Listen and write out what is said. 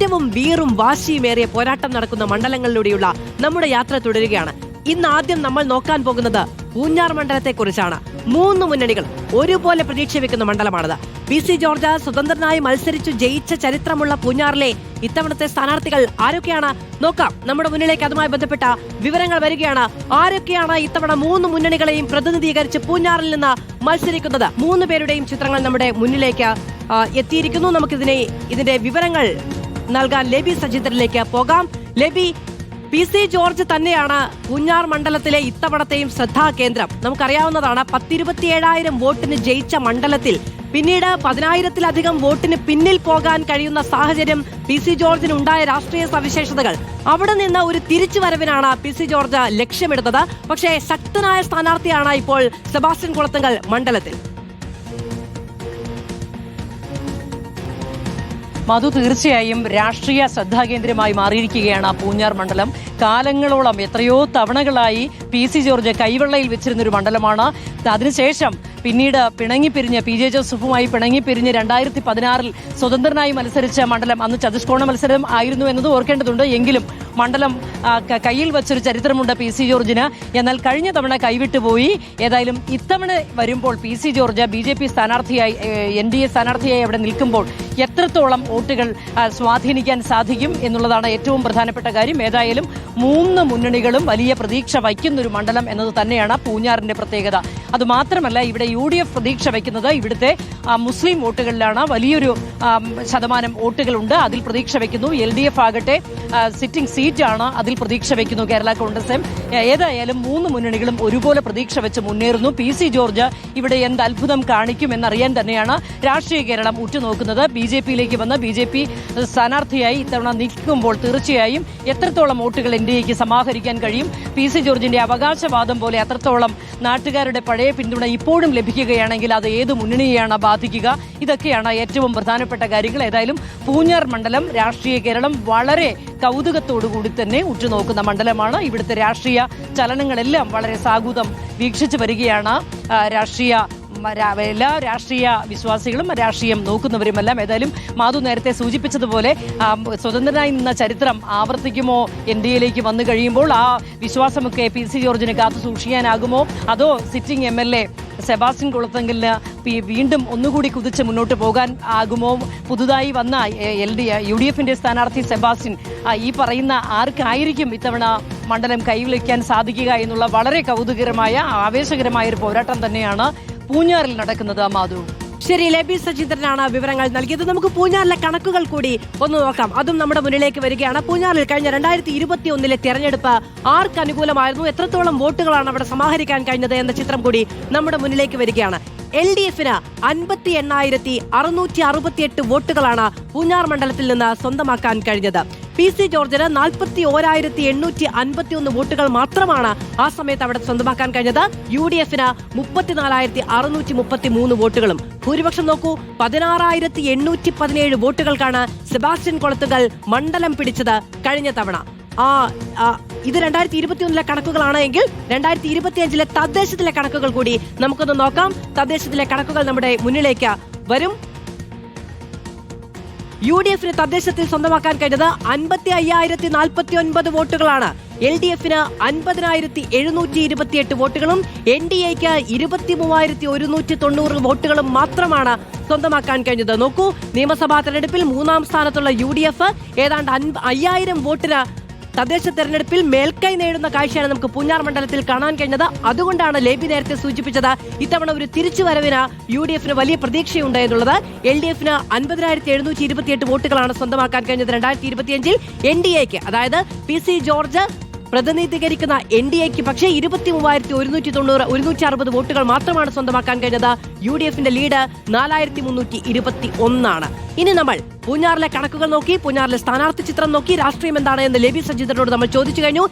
ഏറ്റവും വീറും വാശിയുമേറിയ പോരാട്ടം നടക്കുന്ന മണ്ഡലങ്ങളിലൂടെയുള്ള നമ്മുടെ യാത്ര തുടരുകയാണ്. ഇന്ന് ആദ്യം നമ്മൾ നോക്കാൻ പോകുന്നത് പൂഞ്ഞാർ മണ്ഡലത്തെക്കുറിച്ചാണ്. 3 മുന്നണികൾ ഒരുപോലെ പ്രതീക്ഷ വെക്കുന്ന മണ്ഡലമാണിത്. PC ജോർജ് സ്വതന്ത്രനായി മത്സരിച്ചു ജയിച്ച ചരിത്രമുള്ള പൂഞ്ഞാറിലെ ഇത്തവണത്തെ സ്ഥാനാർത്ഥികൾ ആരൊക്കെയാണ് നോക്കാം. നമ്മുടെ മുന്നിലേക്ക് അതുമായി ബന്ധപ്പെട്ട വിവരങ്ങൾ വരികയാണ്. ആരൊക്കെയാണ് ഇത്തവണ 3 മുന്നണികളെയും പ്രതിനിധീകരിച്ച് പൂഞ്ഞാറിൽ നിന്ന് മത്സരിക്കുന്നത്? 3 പേരുടെയും ചിത്രങ്ങൾ നമ്മുടെ മുന്നിലേക്ക് എത്തിയിരിക്കുന്നു. ഇതിന്റെ വിവരങ്ങൾ നൽകാൻ ലെബി സജിതരിലേക്ക് പോകാം. ലെബി, PC ജോർജ് തന്നെയാണ് പൂഞ്ഞാർ മണ്ഡലത്തിലെ ഇത്തവണത്തെയും ശ്രദ്ധാകേന്ദ്രം. നമുക്കറിയാവുന്നതാണ്, 10-27,000 വോട്ടിന് ജയിച്ച മണ്ഡലത്തിൽ പിന്നീട് 10,000-ലധികം വോട്ടിന് പിന്നിൽ പോകാൻ കഴിയുന്ന സാഹചര്യം PC ജോർജിന് ഉണ്ടായ രാഷ്ട്രീയ സവിശേഷതകൾ. അവിടെ നിന്ന് ഒരു തിരിച്ചുവരവിനാണ് PC ജോർജ് ലക്ഷ്യമിടുന്നത്. പക്ഷേ ശക്തനായ സ്ഥാനാർത്ഥിയാണ് ഇപ്പോൾ സെബാസ്റ്റ്യൻ കുളത്തുങ്കൽ മണ്ഡലത്തിൽ. മധു, തീർച്ചയായും രാഷ്ട്രീയ ശ്രദ്ധാകേന്ദ്രമായി മാറിയിരിക്കുകയാണ് പൂഞ്ഞാർ മണ്ഡലം. കാലങ്ങളോളം എത്രയോ തവണകളായി PC ജോർജ് കൈവെള്ളയിൽ വെച്ചിരുന്നൊരു മണ്ഡലമാണ്. അതിനുശേഷം പിന്നീട് പിണങ്ങിപ്പിരിഞ്ഞ് PJ ജോസഫുമായി പിണങ്ങിപ്പിരിഞ്ഞ് 2016 സ്വതന്ത്രനായി മത്സരിച്ച മണ്ഡലം, അന്ന് ചതുഷ്കോണ മത്സരം ആയിരുന്നു എന്നത് ഓർക്കേണ്ടതുണ്ട്. എങ്കിലും മണ്ഡലം കയ്യിൽ വെച്ചൊരു ചരിത്രമുണ്ട് PC ജോർജിന്. എന്നാൽ കഴിഞ്ഞ തവണ കൈവിട്ടുപോയി. ഏതായാലും ഇത്തവണ വരുമ്പോൾ PC ജോർജ് BJP സ്ഥാനാർത്ഥിയായി, NDA സ്ഥാനാർത്ഥിയായി അവിടെ നിൽക്കുമ്പോൾ എത്രത്തോളം വോട്ടുകൾ സ്വാധീനിക്കാൻ സാധിക്കും എന്നുള്ളതാണ് ഏറ്റവും പ്രധാനപ്പെട്ട കാര്യം. ഏതായാലും 3 മുന്നണികളും വലിയ പ്രതീക്ഷ വയ്ക്കുന്നൊരു മണ്ഡലം എന്നത് തന്നെയാണ് പൂഞ്ഞാറിന്റെ പ്രത്യേകത. അതുമാത്രമല്ല, ഇവിടെ UDF പ്രതീക്ഷ വയ്ക്കുന്നത് ഇവിടുത്തെ മുസ്ലിം വോട്ടുകളിലാണ്. വലിയൊരു ശതമാനം വോട്ടുകളുണ്ട്, അതിൽ പ്രതീക്ഷ വയ്ക്കുന്നു. LDF ആകട്ടെ സിറ്റിംഗ് സീറ്റാണ്, അതിൽ പ്രതീക്ഷ വയ്ക്കുന്നു കേരള കോൺഗ്രസ് എം. ഏതായാലും 3 മുന്നണികളും ഒരുപോലെ പ്രതീക്ഷ വെച്ച് മുന്നേറുന്നു. PC ജോർജ് ഇവിടെ എന്ത് അത്ഭുതം കാണിക്കുമെന്നറിയാൻ തന്നെയാണ് രാഷ്ട്രീയ കേരളം ഉറ്റുനോക്കുന്നത്. BJPയിലേക്ക് വന്ന് BJP സ്ഥാനാർത്ഥിയായി ഇത്തവണ നിൽക്കുമ്പോൾ തീർച്ചയായും എത്രത്തോളം വോട്ടുകൾ NDAക്ക് സമാഹരിക്കാൻ കഴിയും? PC ജോർജിന്റെ അവകാശവാദം പോലെ അത്രത്തോളം നാട്ടുകാരുടെ പഴയ പിന്തുണ ഇപ്പോഴും ലഭിക്കുകയാണെങ്കിൽ അത് ഏത് മുന്നണിയെയാണ് ബാധിക്കുക? ഇതൊക്കെയാണ് ഏറ്റവും പ്രധാനപ്പെട്ട കാര്യങ്ങൾ. ഏതായാലും പൂഞ്ഞാർ മണ്ഡലം രാഷ്ട്രീയ കേരളം വളരെ കൗതുകത്തോടുകൂടി തന്നെ ഉറ്റുനോക്കുന്ന മണ്ഡലമാണ്. ഇവിടുത്തെ രാഷ്ട്രീയ ചലനങ്ങളെല്ലാം വളരെ സാഗൂതം വീക്ഷിച്ചു വരികയാണ് എല്ലാ രാഷ്ട്രീയ വിശ്വാസികളും രാഷ്ട്രീയം നോക്കുന്നവരുമെല്ലാം. ഏതായാലും മാധു നേരത്തെ സൂചിപ്പിച്ചതുപോലെ സ്വതന്ത്രനായി നിന്ന ചരിത്രം ആവർത്തിക്കുമോ NDAയിലേക്ക് വന്നു കഴിയുമ്പോൾ? ആ വിശ്വാസമൊക്കെ PC ജോർജിന് കാത്തു സൂക്ഷിക്കാനാകുമോ? അതോ സിറ്റിംഗ് MLA സെബാസ്റ്റ്യൻ കുളത്തുങ്കലിന് വീണ്ടും ഒന്നുകൂടി കുതിച്ച് മുന്നോട്ട് പോകാൻ ആകുമോ? പുതുതായി വന്ന UDFന്റെ സ്ഥാനാർത്ഥി സെബാസ്റ്റ്യൻ, ഈ പറയുന്ന ആർക്കായിരിക്കും ഇത്തവണ മണ്ഡലം കൈവയ്ക്കാൻ സാധിക്കുക എന്നുള്ള വളരെ കൗതുകരമായ ആവേശകരമായ ഒരു പോരാട്ടം തന്നെയാണ് പൂഞ്ഞാറിൽ നടക്കുന്നത്. മാധു, ശരി, ലെബി സജിന്ദ്രനാണ് വിവരങ്ങൾ നൽകിയത്. നമുക്ക് പൂഞ്ഞാറിലെ കണക്കുകൾ കൂടി ഒന്ന് നോക്കാം. അതും നമ്മുടെ മുന്നിലേക്ക് വരികയാണ്. പൂഞ്ഞാറിൽ കഴിഞ്ഞ 2021 തെരഞ്ഞെടുപ്പ് ആർക്ക് അനുകൂലമായിരുന്നു, എത്രത്തോളം വോട്ടുകളാണ് അവിടെ സമാഹരിക്കാൻ കഴിഞ്ഞത് എന്ന ചിത്രം കൂടി നമ്മുടെ മുന്നിലേക്ക് വരികയാണ്. LDFന് 58,668 വോട്ടുകളാണ് പൂഞ്ഞാർ മണ്ഡലത്തിൽ നിന്ന് സ്വന്തമാക്കാൻ കഴിഞ്ഞത്. PC ജോർജിന് 41,851 വോട്ടുകൾ മാത്രമാണ് ആ സമയത്ത് അവിടെ സ്വന്തമാക്കാൻ കഴിഞ്ഞത്. UDFന് 34,633 വോട്ടുകളും. ഭൂരിപക്ഷം നോക്കൂ, 16,817 വോട്ടുകൾക്കാണ് സെബാസ്റ്റ്യൻ കുളത്തുങ്കൽ മണ്ഡലം പിടിച്ചത് കഴിഞ്ഞ തവണ. ഇത് 2021 കണക്കുകളാണ് എങ്കിൽ 2025 തദ്ദേശത്തിലെ കണക്കുകൾ കൂടി നമുക്കൊന്ന് നോക്കാം. തദ്ദേശത്തിലെ കണക്കുകൾ നമ്മുടെ മുന്നിലേക്ക് വരും. UDFന് തദ്ദേശത്തിൽ സ്വന്തമാക്കാൻ കഴിഞ്ഞത് 55,049 വോട്ടുകളാണ്. LDFന് 50,728 വോട്ടുകളും NDAക്ക് 23,190 വോട്ടുകളും മാത്രമാണ് സ്വന്തമാക്കാൻ കഴിഞ്ഞത്. നോക്കൂ, നിയമസഭാ തെരഞ്ഞെടുപ്പിൽ 3-ാം സ്ഥാനത്തുള്ള UDF ഏതാണ്ട് 5,000 വോട്ടിന് തദ്ദേശ തെരഞ്ഞെടുപ്പിൽ മേൽക്കൈ നേടുന്ന കാഴ്ചയാണ് നമുക്ക് പൂഞ്ഞാർ മണ്ഡലത്തിൽ കാണാൻ കഴിഞ്ഞത്. അതുകൊണ്ടാണ് ലേബി നേരത്തെ സൂചിപ്പിച്ചത് ഇത്തവണ ഒരു തിരിച്ചുവരവിന് UDFന് വലിയ പ്രതീക്ഷയുണ്ട് എന്നുള്ളത്. LDFന് 50,728 വോട്ടുകളാണ് സ്വന്തമാക്കാൻ കഴിഞ്ഞത് 2025. NDAക്ക്, അതായത് PC ജോർജ് പ്രതിനിധീകരിക്കുന്ന NDAക്ക് പക്ഷേ 23,160 വോട്ടുകൾ മാത്രമാണ് സ്വന്തമാക്കാൻ കഴിഞ്ഞത്. UDFന്റെ ലീഡ് 4,321. ഇനി നമ്മൾ പൂഞ്ഞാറിലെ കണക്കുകൾ നോക്കി, പൂഞ്ഞാറിലെ സ്ഥാനാർത്ഥി ചിത്രം നോക്കി, രാഷ്ട്രീയം എന്താണ് എന്ന് ലെബി സജിതരോട് നമ്മൾ ചോദിച്ചു കഴിഞ്ഞു.